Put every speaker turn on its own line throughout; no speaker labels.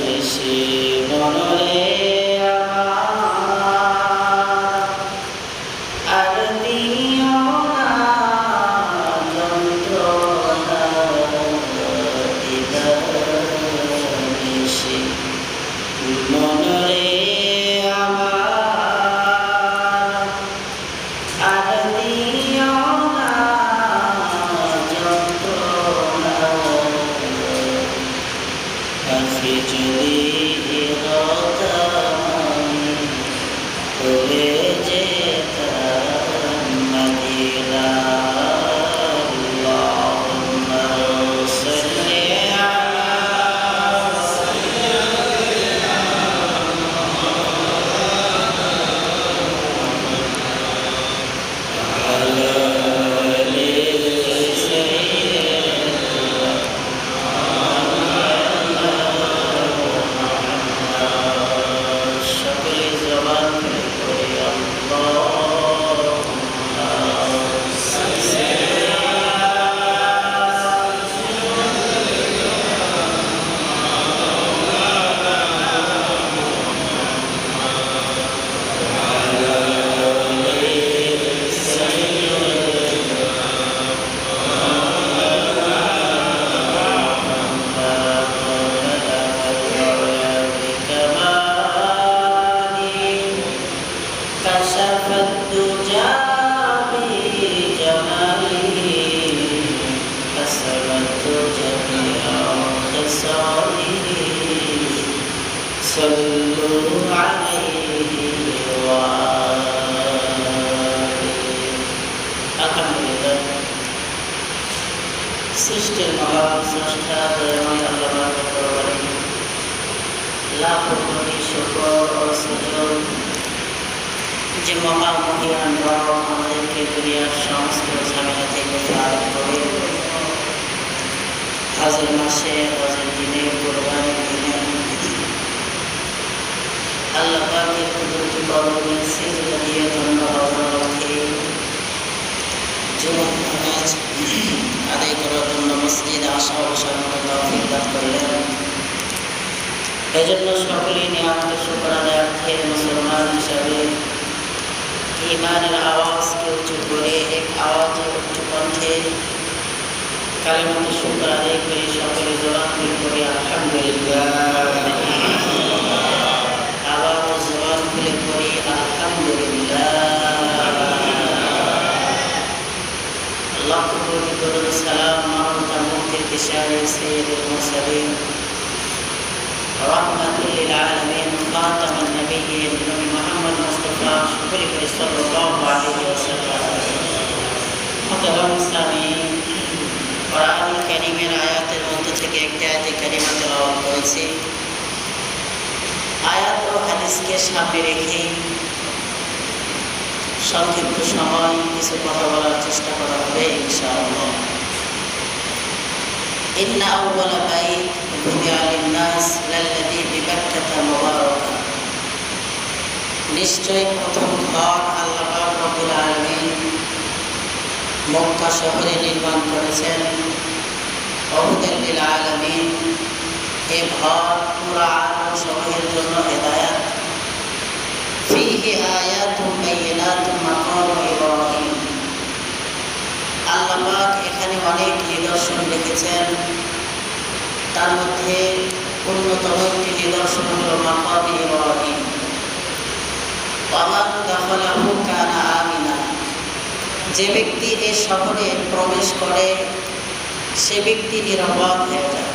বেশি মনরে আমার আর দিও না যন্ত্রণা বেশি মনরে আমার আর দিও না যন্ত্রণা আজকে যদি হতাম ভুলে যেতাম মদিনা আল্লাহুম্মা সাল্লি আলা আলি সাইয়্যিদিনা সকলে জবান করে পড়ি আল্লাহুম্মা সাল্লি আলা আলি كشف الدجى بجماله كسرت جميع خصاله صلوا عليه وآله الحمد لله সৃষ্টির মহান স্রষ্টা দয়াময় আল্লাহর দরবারে লাখো কোটি শুকর ও সুজুদ যে মহামহিয়ান রব আমাদেরকে দুনিয়ার সমস্ত ঝামেলা থেকে পার করে হজের মাসে হজের দিনে কোরবানির দিনে আল্লাহ পাকের কুদরতি কদমে সিজদা দিয়ে ধন্যবাদ রাখে জীবন নামাজ আদায় করার জন্য মসজিদে আসা বসার মতো তৌফিক দান করলেন। এজন্য সকলেই নিয়ামতের শুকর আদায়ার্থে মুসলমান হিসাবে ঈমানের আওয়াজকে উঁচু করে এক আওয়াজে উচ্চ কণ্ঠে কালিমাতুর শুকর আদায় করে সকলে জবান খুলে পড়ি আলহামদুলিল্লাহ। আবার জবান খুলে পড়ি আলহামদুলিল্লাহ। লাখ কোটি দরুদ সালাম মানবতা মুক্তির দিশারি সাইয়্যিদুল মুরসালিন রাহমাতুল লিল আলামিন খাতামুন নবিয়্যিন নবী মুহাম্মদ মুস্তাফা সাল্লাল্লাহু আলাইহি ওয়াসাল্লাম। মুহতারাম ইসলামী কোরআনুল কারীমের আয়াতের মধ্যে থেকে একটা আয়াতে কারিমা তেলাওয়াত করেছি। আয়াত ও হাদিসকে সামনে রেখে সংক্ষিপ্ত সময় কিছু কথা বলার চেষ্টা করা হবে ইনশাআল্লাহ। ইন্না আউওয়ালা বাইত বুদিআ লিন-নাস লাল্লাযী বিবাক্কাতা মুবারাকান। নিশ্চয় প্রথম ঘর আল্লাহ পাক রব্বুল আলামিন মক্কা শহরে নির্মাণ করেছেন। হুদাল লিল আলামিন, এই ঘর পুরা আলম সমূহের জন্য হেদায়াত। ফীহি আয়াতুম বায়্যিনাতুম মাকামু ইব্রাহিম। আল্লাহ পাক এখানে অনেক নিদর্শন রেখেছেন, তার মধ্যে অন্যতম একটি নিদর্শন হল মাকাম ইব্রাহিম। ওয়ামান দাখালাহু কানা আমিনা। যে ব্যক্তি এই শহরে প্রবেশ করে সে ব্যক্তি নিরাপদ হয়ে যায়।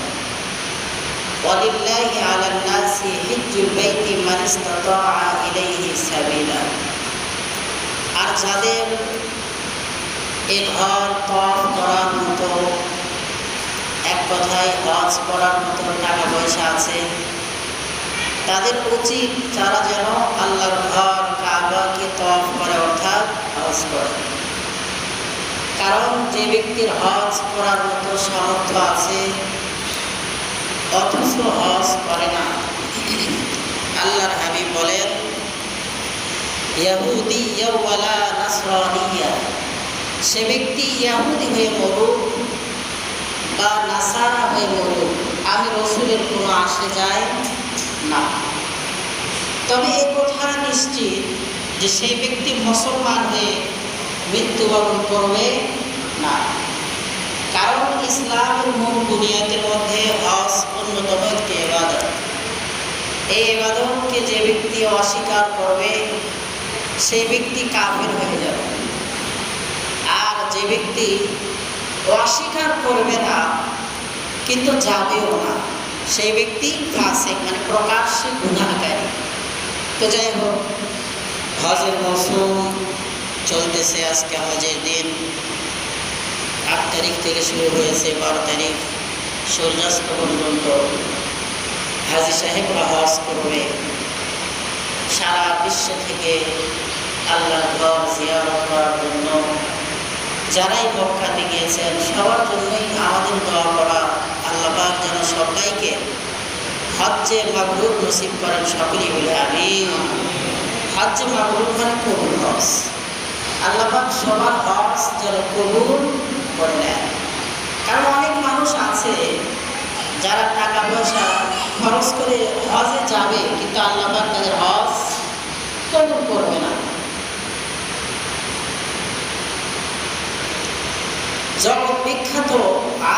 ওয়ালিল্লাহি আলান নাসি হিজ্জুল বাইতি মান ইসতাতাআ ইলাইহি সাবিলা। আর যাদের এ ঘর তওয়াফ করার মতো, এক কথায় হজ করার মতো টাকা পয়সা আছে, তাদের উচিত তারা যেন আল্লাহর ঘর কাবাকে তওয়াফ করে, অর্থাৎ হজ করে। কারণ যে ব্যক্তির হজ করার মতো সামর্থ্য আছে অথচ হজ করে না, আল্লাহর হাবিব বলেন ইয়াহুদিয়্যা ওয়ালা নাসরানিয়্যা। সে ব্যক্তি ইয়াহুদি হয়ে মরুক বা নাসারা হয়ে মরুক, আমি রসুলের কোনো আসে যায় না। তবে এ কথা নিশ্চিত যে সেই ব্যক্তি মুসলমান হয়ে মৃত্যুবরণ করবে না, কারণ ইসলামের মূল বুনিয়াদের মধ্যে হজ অন্যতম একটি ইবাদত। এই ইবাদতকে যে ব্যক্তি অস্বীকার করবে সেই ব্যক্তি কাফের হয়ে যাবে, আর যে ব্যক্তি অস্বীকার করবে না কিন্তু যাবেও না সেই ব্যক্তি ফাসিক, মানে প্রকাশ্যে গুনাহগারী। তো যাই হোক, হজের মৌসুম চলতেছে। আজকে হজের দিন 8 তারিখ থেকে শুরু হয়েছে, 12 তারিখ সূর্যাস্ত পর্যন্ত হাজী সাহেবরা হজ করবে। সারা বিশ্ব থেকে আল্লাহর ঘর জিয়ারত করার জন্য যারাই মক্কাতে গিয়েছেন সবার জন্যই আমাদের দোয়া করা, আল্লাহ পাক যেন সবাইকে হজ্জে মাবরুর নসিব করেন। সকলেই বলে আমিন। হজ্জে মাবরুর মানে কবুল হজ। আল্লাহ পাক সবার হজ যেন কবুল করে নেন। কারণ অনেক মানুষ আছে যারা টাকা পয়সা খরচ করে হজে যাবে কিন্তু আল্লাহ পাক তাদের হজ কবুল করবে না। জগৎ বিখ্যাত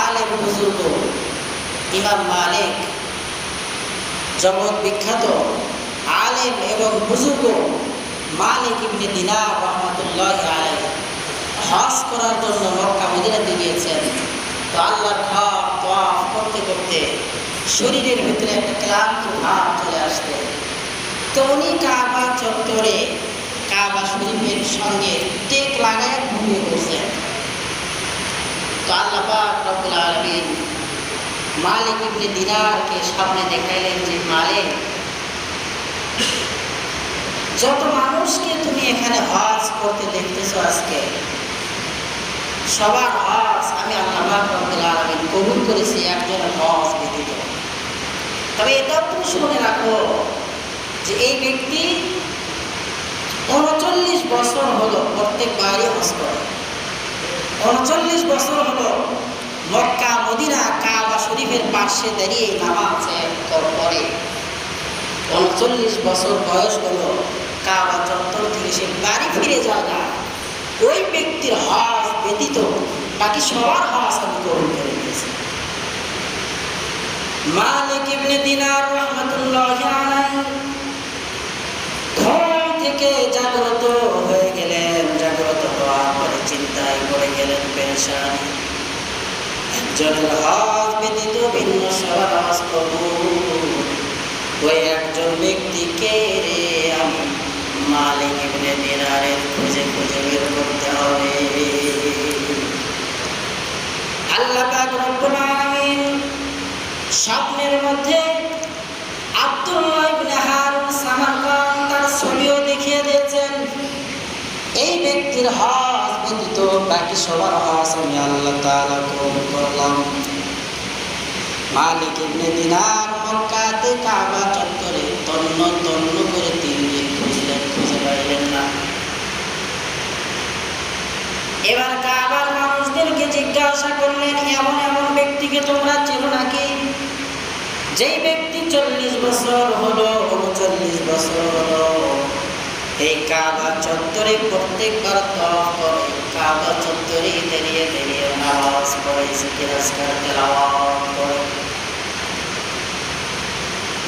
আলেম বুজুর্গ ইমাম মালিক, জগৎ বিখ্যাত আলেম এবং বুজুর্গ মালিক ইবনে দিনার রহমাতুল্লাহি আলাইহি হজ করার জন্য মক্কা মদিনাতে গিয়েছেন। তো আল্লাহর ঘর তওয়াফ করতে করতে শরীরের ভিতরে একটা ক্লান্তি ভাব চলে আসতে, তো উনি কাবা চত্বরে কাবা শরীফের সঙ্গে টেক লাগায় ঘুমিয়ে পড়ছেন। তো আল্লাহ পাক রব্বুল আলামিন মালিক ইবনে দিনারকে সামনে দেখাইলেন যে মালিক, যত মানুষকে তুমি এখানে হজ করতে দেখতেছো আজকে সবার হজ আমি আল্লাহ পাক রব্বুল আলামিন কবুল করেছি একজনের হজ ব্যতীত। তবে এটাও তুমি শুনে রাখো যে এই ব্যক্তি 39 বছর হলো প্রত্যেকবারই হজ করে। 39 বছর হলো মক্কা মদিনা কাবা শরীফের পাশে দাঁড়িয়ে নামাজ পড়ে। 39 বছর বয়স হলো কাবা চত্বর থেকে সে বাড়ি ফিরে যায় না। ওই ব্যক্তির হজ ব্যতীত বাকি সবার হজ আমি কবুল করে নিয়েছি। মালিক ইবনে দিনার রহমাতুল্লাহি আলাইহি ঘুম থেকে জাগ্রত হয়ে গেলেন। জাগ্রত হওয়ার পরে চিন্তায় পড়ে গেলেন, পেরেশান। একজনের হজ ব্যতীত ভিন্ন সবার হজ কবুল। ওই একজন ব্যক্তিকে রে আমি মালিক ইবনে দিনারের খুঁজে খুঁজে বের করতে হবে। আল্লাহ পাক রব্বুল আলামিন স্বপ্নের মধ্যে আব্দুল্লাহ ইবনে হারুন সামারকান তার ছবিও দেখিয়ে দিয়েছেন। এই ব্যক্তির হজ ব্যতীত বাকি সবার হজ আমি আল্লাহ তাআলা কবুল করলাম। মালিক ইবনে দিনার মক্কাতে কাবা চত্বরে তন্ন তন্ন করে 3 দিন খুঁজলেন, খুঁজে পাইলেন না। এবার কাবার মানুষদেরকে জিজ্ঞাসা করলেন, এমন এমন ব্যক্তিকে তোমরা চেনো নাকি? যেই ব্যক্তি 40 বছর হলো 39 বছর হলো এই কাবা চত্বরে প্রত্যেকবার তওয়াফ করে, কাবা চত্বরে দাঁড়িয়ে দাঁড়িয়ে নামাজ পড়ে, জিকির আজকার তেলাওয়াত করে।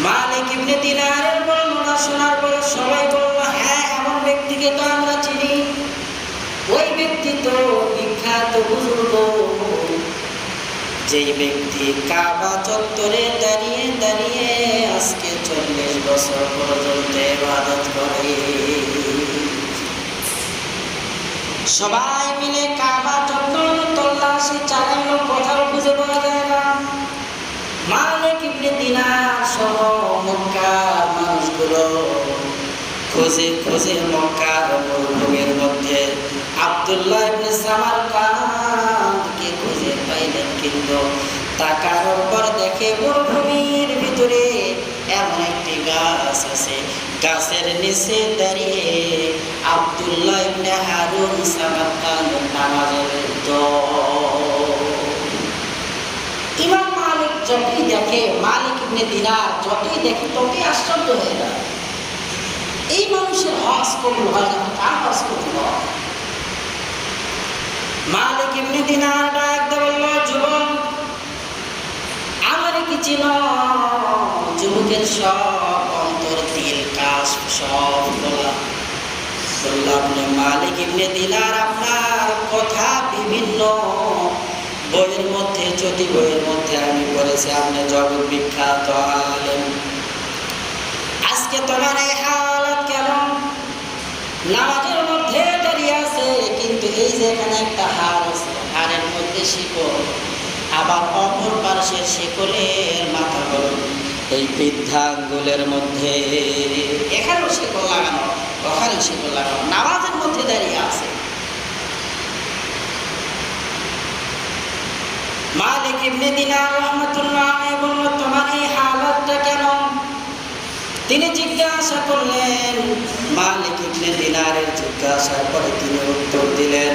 মালিক ইবনে দিনারের বর্ণনা শোনার পরে সবাই বলল, হ্যাঁ এমন ব্যক্তিকে তো আমরা চিনি। ওই ব্যক্তি তো বিখ্যাত বুজুর্গ, যেই ব্যক্তি কাবা চত্বরে দাঁড়িয়ে দাঁড়িয়ে আজকে 40 বছর পর্যন্ত ইবাদত করে। সবাই মিলে কাবা চত্বর তল্লাশি চালাইলো, কোথাও খুঁজে পাওয়া যায় না। মালিক ইবনে দিনার সহ মক্কার মানুষগুলো খুঁজে খুঁজে মক্কার মরুভূমির মধ্যে আব্দুল্লাহ ইবনে সামারকানকে খুঁজে পাইলেন, কিন্তু তাকানোর পর দেখে মরুভূমির ভিতরে এমন একটি গাছ আছে, গাছের নিচে দাঁড়িয়ে আব্দুল্লাহ ইবনে হারুন সামারকানের নামাজের দল। ইমাম মালিক যতই দেখে, মালিক ইবনে দিনার যতই দেখে ততই আশ্চর্য হয়ে যায়। এই মানুষের হজ কবুল হয় না, কার হজ কবুল হয়? মালিক ইবনে দিনার ডাক দিয়ে বলল, যুবক, আমারে কি চিনো? যুবকের সব অন্তর, দিল, কাশ সব বলা। বললাম, মালিক ইবনে দিনার, আপনার কথা বিভিন্ন বইয়ের মধ্যে, জ্যোতি বইয়ের মধ্যে আমি পড়েছি, আপনি জগৎ বিখ্যাত আলেম। আজকে তোমার এই হালত কেন? নামাজের মধ্যে দাঁড়িয়ে আছে, কিন্তু এই যে এখানে একটা হাড় আছে, হাড়ের মধ্যে শিকল, আবার অপর পার্শ্বের শিকলের মাথা হল এই বৃদ্ধাঙ্গুলের মধ্যে, এখানেও শিকল লাগানো, ওখানেও শিকল লাগানো, নামাজের মধ্যে দাঁড়িয়ে আছে। মালিক ইবনে দিনার রাহমাতুল্লাহ আলাইহি বলল, তোমার এই হালতটা কেন? তিনি জিজ্ঞাসা করলেন। মালিক ইবনে দিনারের জিজ্ঞাসার পরে তিনি উত্তর দিলেন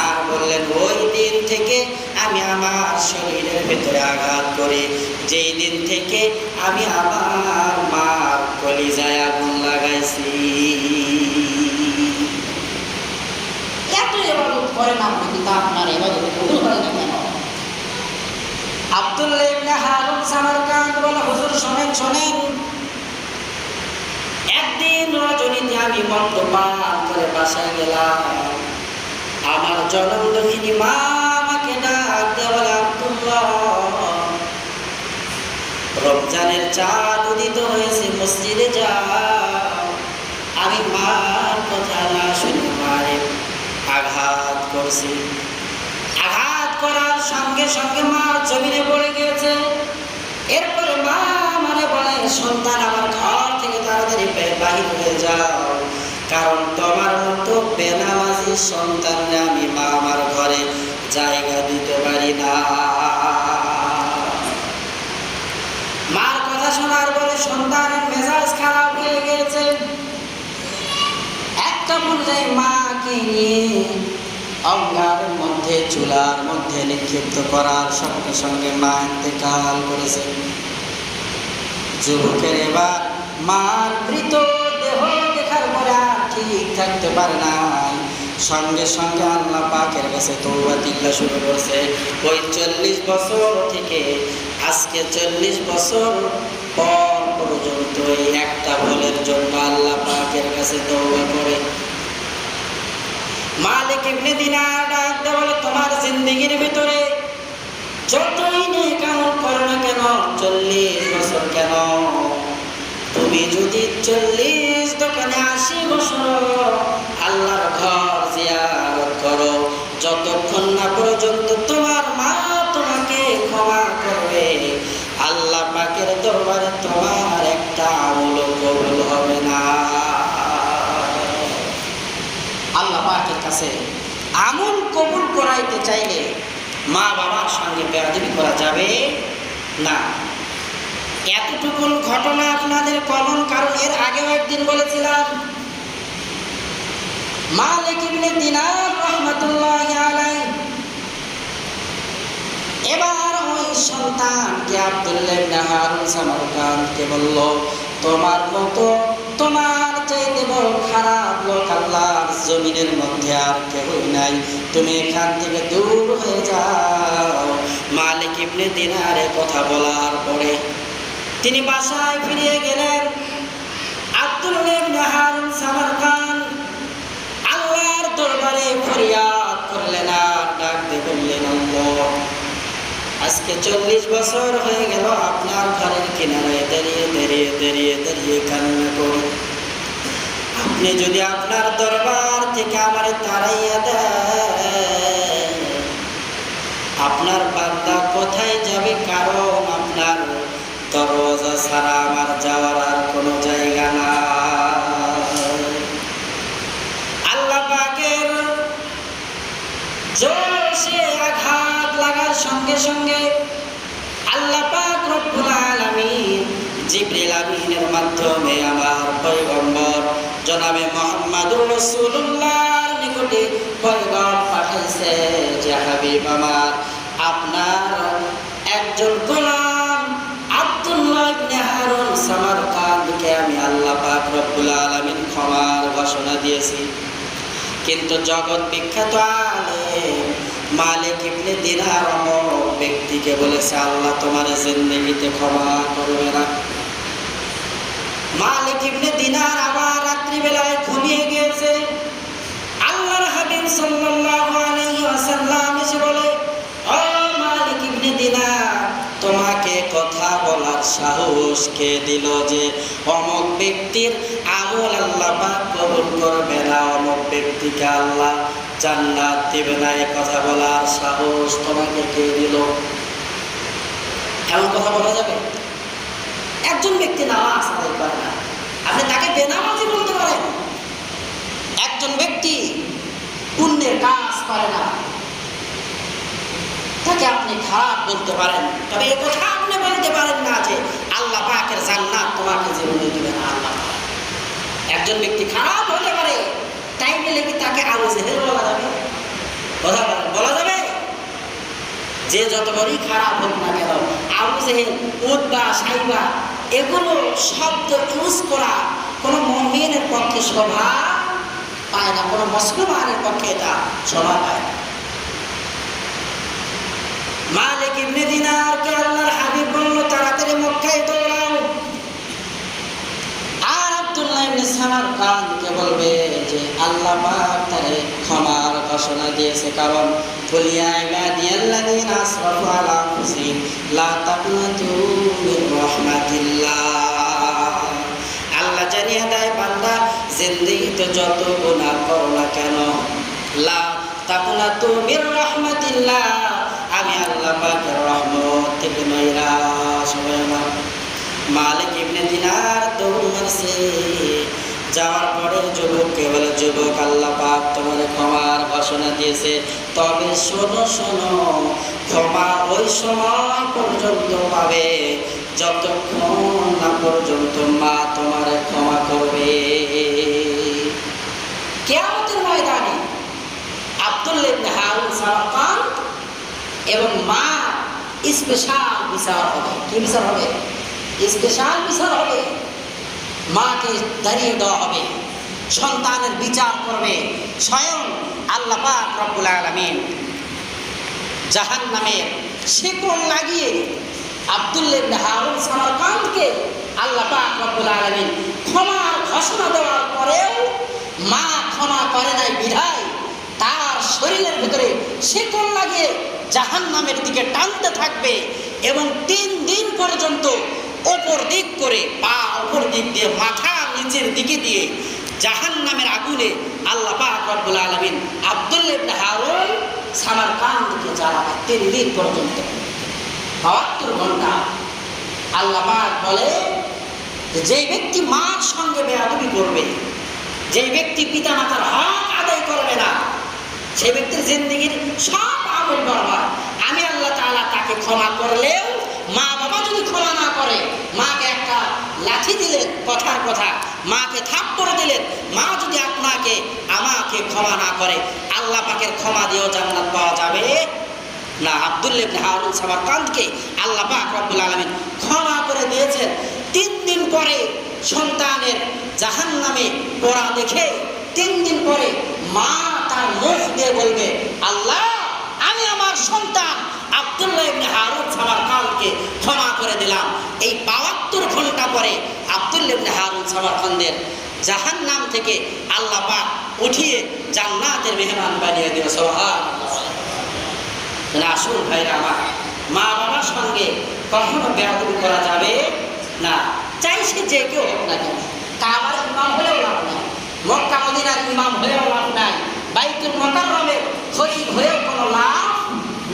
আর বললেন, ওই দিন থেকে আমি আমার শরীরের ভেতরে আঘাত করি, যেই দিন থেকে আমি আমার মার কলিজায় আগুন লাগাইছি। এত ইবাদত করেন আপনি, কিন্তু আপনার ইবাদত কবুল হয় না কেন? আব্দুল্লাহ ইবনে হারুন সামারকান্দ বলে, হুজুর শোনেন শোনেন, একদিন রজনীতে আমি মদ্যপান করে বাসায় গেলাম। আমার জনমদুহিনী মা আমাকে ডাক দিয়ে বলে, আব্দুল্লাহ, রমজানের চাঁদ উদিত হয়েছে, মসজিদে যাও। আমি মার কথা না শুনে মারে আঘাত করছি। আঘাত করার সঙ্গে সঙ্গে মা জমিনে পড়ে গিয়েছে। এরপরে মা মানে বলে, সন্তান, আমার ঘর থেকে তাড়াতাড়ি বাহির হয়ে যাও, কারণ তোমার মতো বেনামাজি সন্তানরা আমি মা আমার ঘরে জায়গা দিতে পারি না। মার কথা শোনার পরে সন্তানের মেজাজ খারাপ হয়ে গেছে। একটা পর্যায়ে মাকে নিয়ে অঙ্গারের মধ্যে, চুলার মধ্যে নিক্ষিপ্ত করার সঙ্গে সঙ্গে মা ইন্তেকাল করেছে। যুবকের এবার মার মৃত দেহ দেখার পরে আর ঠিক থাকতে পারে না, সঙ্গে সঙ্গে আল্লাহ পাকের কাছে তওবা দিল্লা শুরু করছে। ওই 40 বছর থেকে আজকে 40 বছর পর পর্যন্ত এই একটা ভুলের জন্য আল্লাহ পাকের কাছে তওবা করে। মালিক ইবনে দিনার ডাক দিয়ে বলে, তোমার জিন্দেগির ভিতরে যতই নেক আমল করো না কেন, 40 বছর কেন, তুমি যদি 40 দোকানে 80 বছর আল্লাহর ঘর জিয়ারত করো, যতক্ষণ না পর্যন্ত তোমার মা তোমাকে ক্ষমা করবে, আল্লাহ পাকের দরবারে তোমার একটা আমল কবুল হবে না। আল্লাহ পাকের কাছে আমল কবুল করাইতে চাইলে মা বাবার সঙ্গে বেয়াদবি করা যাবে না। এতটুকু ঘটনা আপনাদের কমন, কারণ এর আগেও একদিন বলেছিলাম, মালিক ইবনে দিনার রাহমাতুল্লাহি আলাইহি এবার ওই সন্তানকে আব্দুল্লাহ ইবনে হারুন সামারকান্দকে বলল, তোমার মতো, তোমার চাইতে বড় খারাপ লোক আল্লাহর জমিনের মধ্যে আর কেউই নাই, তুমি এখান থেকে দূর হয়ে যাও। মালিক ইবনে দিনারের কথা বলার পরে তিনি বাসায় ফিরে গেলেন। আব্দুল্লাহ ইবনে হারুন সামারকান্দ আল্লাহর দরবারে ফরিয়াদ করলেন আর ডাক দিয়ে বললেন, আল্লাহ, আজকে 40 বছর হয়ে গেল আপনার ঘরের কিনারায় দাঁড়িয়ে দাঁড়িয়ে দাঁড়িয়ে দাঁড়িয়ে কান্না করি। আপনি যদি আপনার দরবার থেকে আমার তাড়াইয়া দেন, আপনার বান্দা কোথায় যাবে? কারণ আপনার দরজা ছাড়া আমার যাওয়ার আর কোনো জায়গা না। আল্লাহ পাকের জোশে আঘাত লাগার সঙ্গে সঙ্গে আল্লাহ পাক রব্বুল আলামিন জিবরিল আমিনের মাধ্যমে আমার পয়গম্বর জনাবে মুহাম্মদুর রাসূলুল্লাহর নিকটে পয়গাম পাঠাইছে যে, হাবিব আমার, আপনার একজন গোলাম থেকে আমি আল্লাহ পাক রব্বুল আলামিন ক্ষমার ঘোষণা দিয়েছি। কিন্তু জগৎ বিখ্যাত আলেম মালিক ইবনে দিনার ব্যক্তিকে বলেছে আল্লাহ তোমার জিন্দেগিতে ক্ষমা করবে না। মালিক ইবনে দিনার আবার রাত্রিবেলায় ঘুমিয়ে গিয়েছে। আল্লাহর হাবিব সাল্লাল্লাহু আলাইহি ওয়াসাল্লাম এসে বলে, ও মালিক ইবনে দিনার, তোমাকে কথা বলার সাহস কে দিল যে অমুক ব্যক্তির আমল আল্লাহ পাক কবুল করবে না, অমুক ব্যক্তিকে আল্লাহ জান্নাত দেবে না, এই কথা বলার সাহস তোমাকে কে দিল? এমন কথা বলা যাবে? একজন ব্যক্তি নামাজ আদায় করে না, আপনি তাকে বেনামাজি বলতে পারেন। একজন ব্যক্তি পুণ্যের কাজ করে না, তাকে আপনি খারাপ বলতে পারেন। তবে এই কথা আপনি বলতে পারেন না যে আল্লাহ পাকের জান্নাত তোমাকে জীবনে দিবে না আল্লাহ পাক। একজন ব্যক্তি খারাপ হতে পারে, তাই বলে কি তাকে আবু জেহেল বলা যাবে? কথা বলেন, বলা যাবে? যে যত বড়ই খারাপ হোক না কেন, আবু জেহেল, উতবা, সাইবা এগুলো শব্দ ইউজ করা কোনো মুমিনের পক্ষে শোভা পায় না, কোনো মুসলমানের পক্ষে এটা শোভা পায় না। মালিক ইবনে দিনারকে আল্লাহর হাবিব বলল, তাড়াতাড়ি মক্কায় দৌড়াও। আর আব্দুল্লাহ ইবনে সামারকানকে বলবে যে আল্লাহ পাক তারে ক্ষমার ঘোষণা দিয়েছে, কারণ কুলিয়া ইবাদিয়াল্লাযিনা আসরাফু আলা আনফুসিহিম লা তাকনাতু মির রাহমাতিল্লাহ। আল্লাহ জানিয়ে দেয়, বান্দা জিন্দেগিতে যত গুনাহ করো না কেন, লা তাকনাতু মির রাহমাতিল্লাহ, আমি আল্লাহ পাকের রহমত থেকে নিরাশ হবে না। মালিক ইবনে দিনার দৌড় মারছে। যাওয়ার পরে যুবককে বলে, যুবক, আল্লাহ পাক তোমার ক্ষমার ঘোষণা দিয়েছে, তবে শোনো শোনো, ক্ষমা ওই সময় পর্যন্ত পাবে যতক্ষণ না পর্যন্ত মা তোমার ক্ষমা করবে। কিয়ামতের ময়দানে আব্দুল্লাহ ইবনে হারুন সামারকান্দ এবং মা স্পেশাল বিচার হবে। কি বিচার হবে? স্পেশাল বিচার হবে। মাকে দাঁড়িয়ে দেওয়া হবে, সন্তানের বিচার করবে স্বয়ং আল্লাহ পাক রব্বুল আলামিন। জাহান্নামের শিকল লাগিয়ে আব্দুল্লাহ ইবনে হারুন সামারকান্দকে আল্লাহ পাক রব্বুল আলামিন ক্ষমার ঘোষণা দেওয়ার পরেও মা ক্ষমা করে নাই বিধায় তার শরীরের ভিতরে শিকল লাগিয়ে জাহান্নামের দিকে টানতে থাকবে এবং 3 দিন পর্যন্ত উপর দিক করে, পা উপর দিক দিয়ে, মাথা নিচের দিকে দিয়ে জাহান্নামের আগুনে আল্লাহ পাক রব্বুল আলামিন আব্দুল্লাহ ইবনে হারুন সামারকান্দকে জ্বালাবে 3 দিন পর্যন্ত, 72 ঘন্টা। আল্লাহ পাক বলে যে ব্যক্তি মার সঙ্গে বেয়াদবি করবে, যে ব্যক্তি পিতা মাতার হক আদায় করবে না, সে ব্যক্তির জিন্দেগির সব আমল বরবাদ। আমি আল্লাহ তাআলা তাকে ক্ষমা করলেও, মা বাবা যদি ক্ষমা না করে, মাকে একটা লাঠি দিলেন, কথার কথা, মাকে থাপ্পড় দিলেন, মা যদি আপনাকে আমাকে ক্ষমা না করে, আল্লাহ পাকের ক্ষমা দিয়েও জান্নাত পাওয়া যাবে না। আব্দুল্লাহ ইবনে হারুন সামারকান্দকে আল্লাহ পাক রব্বুল আলামিন ক্ষমা করে দিয়েছেন। 3 দিন পরে সন্তানের জাহান্নামে পড়া দেখে 3 দিন পরে মা তার মুখ দিয়ে বলবে, আল্লাহ আমি আমার সন্তান আব্দুল্লাহ ইবনে হারুন সামারকান্দকে ক্ষমা করে দিলাম। এই 72 ঘন্টা পরে আব্দুল্লাহ ইবনে হারুন সামারকান্দের জাহান্নাম থেকে আল্লাহ পাক উঠিয়ে জান্নাতের মেহমান বানিয়ে দিল। সুবহানাল্লাহ। আসুন ভাইরা আমার, মা বাবার সঙ্গে কখনো বেয়াদবি করা যাবে না, চাই সে যে কেউ হোক না কেন। কাবার ইমাম হলেও লাভ নাই, মক্কা মদিনার ইমাম হলেও লাভ নাই, বাইতুল মুকাররমের খতিব হয়েও কোনো লাভ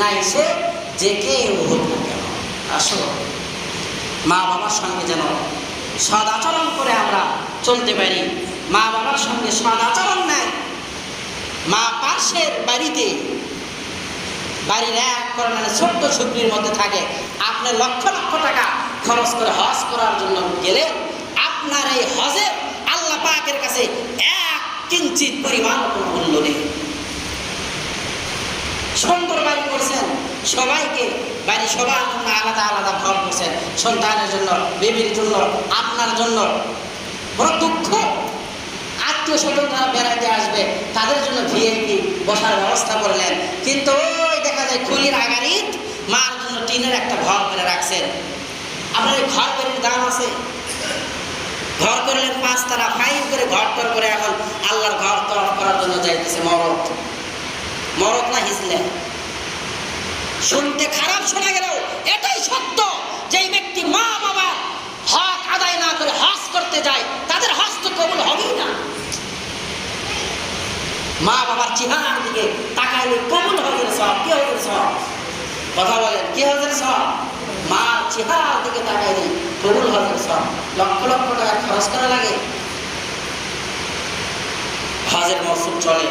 নাই, সে যে কেউ হোক না কেন। আসুন মা বাবার সঙ্গে যেন সদাচরণ করে আমরা চলতে পারি। মা বাবার সঙ্গে সদাচরণ নেয়। মা পাশের বাড়িতে, বাড়ির এক কর্নারে ছোট্ট ঝুপড়ির মধ্যে থাকে, আপনি লক্ষ লক্ষ টাকা খরচ করে হজ করার জন্য গেলে আপনার এই হজের আল্লাহ পাকের কাছে 1 কিঞ্চিত পরিমাণ কোনো মূল্য নেই। সুন্দর বাড়ি করছেন, সবাইকে বাড়ির সবার জন্য আলাদা আলাদা ঘর করছেন, সন্তানের জন্য, বেবির জন্য, আপনার জন্য। বড় দুঃখ, আত্মীয় স্বজন যারা বেড়াতে আসবে তাদের জন্য ভিআইপি বসার ব্যবস্থা করলেন, কিন্তু ওই দেখা যায় খুলির আগারিত মার জন্য টিনের একটা ঘর করে রাখছেন। আপনার এই ঘর বাড়ির দাম আছে? ঘর করলেন 5 তালা, ফাইন করে ঘর টর করে এখন আল্লাহর ঘর তরফ করার জন্য যাইতেছে। মরদ না হিজলে। শুনতে খারাপ শোনা গেলেও এটাই সত্য, যে ব্যক্তি মা বাবা হক আদায় না করে হজ করতে যায় তাদের হজ তো কবুল হবেই না। মা বাবার চেহারার দিকে তাকাইলে কবুল হজের সব। কি হজের সব? কথা বলেন, কি হজের সব? মার চেহারার দিকে তাকাইলে কবুল হজের সব। লক্ষ লক্ষ টাকা খরচ করা লাগে। হজের মৌসুম চলে,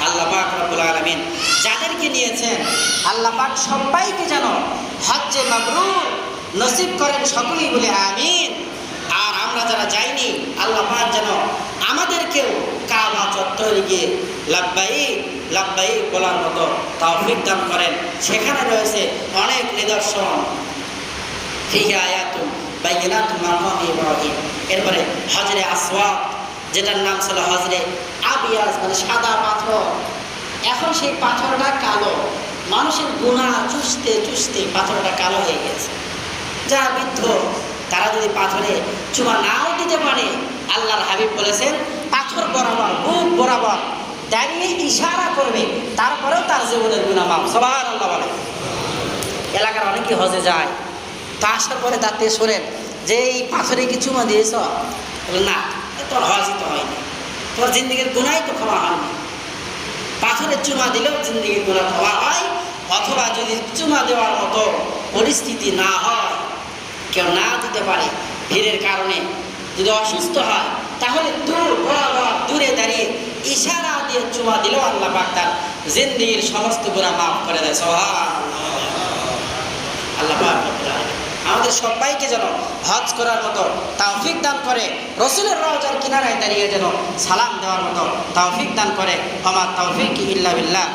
আল্লাহ পাক রব্বুল আলামিন যাদেরকে নিয়েছেন আল্লাহ পাক সবাইকে যেন হজ্জে মাবরুর নসিব করেন, সকলেই বলে আমিন। আর আমরা যারা যাইনি আল্লাহ পাক যেন আমাদেরকেও কাবা চত্বরে গিয়ে লাব্বাইক লাব্বাইক বলার মতো তৌফিক দান করেন। সেখানে রয়েছে অনেক নিদর্শন, ফিহা আয়াতুন বাইয়িনাতুন মাকাম ইব্রাহিম। এরপরে হজরে আসওয়াদ, যেটার নাম ছিল হজরে আবিয়াজ, মানে সাদা পাথর। এখন সেই পাথরটা কালো, মানুষের গুনাহ চুষতে চুষতে পাথরটা কালো হয়ে গেছে। যারা বৃদ্ধ তারা যদি পাথরে চুমা নাও দিতে পারে, আল্লাহর হাবিব বলেছেন পাথর বরাবর, বুক বরাবর দাঁড়িয়ে ইশারা করবে, তারপরেও তার জীবনের গুনাহ মাফ। সুবহানাল্লাহ বলে। এলাকার অনেকে হজে যায়, তা আসার পরে তাতে শোনেন যে এই পাথরে কি চুমা দিয়েছ? না, তোর হজই তো হয়নি, তোর জিন্দিগির গুনাহই তো ক্ষমা হয়নি। পাথরের চুমা দিলেও জিন্দিগির গুনাহ ক্ষমা হয়, অথবা যদি চুমা দেওয়ার মতো পরিস্থিতি না হয়, কেউ না দিতে পারে ভিড়ের কারণে, যদি অসুস্থ হয়, তাহলে দূরে দাঁড়িয়ে ইশারা দিয়ে চুমা দিলেও আল্লাহ পাক তার জিন্দিগির সমস্ত গুনাহ মাফ করে দেয়। সুবহানাল্লাহ। আল্লাহ পাক আমাদের সবাইকে যেন হজ করার মতো তৌফিক দান করে, রসুলের রওজার কিনারায় দাঁড়িয়ে যেন সালাম দেওয়ার মতো তৌফিক দান করে। আমার তৌফিক ইল্লা বিল্লাহ।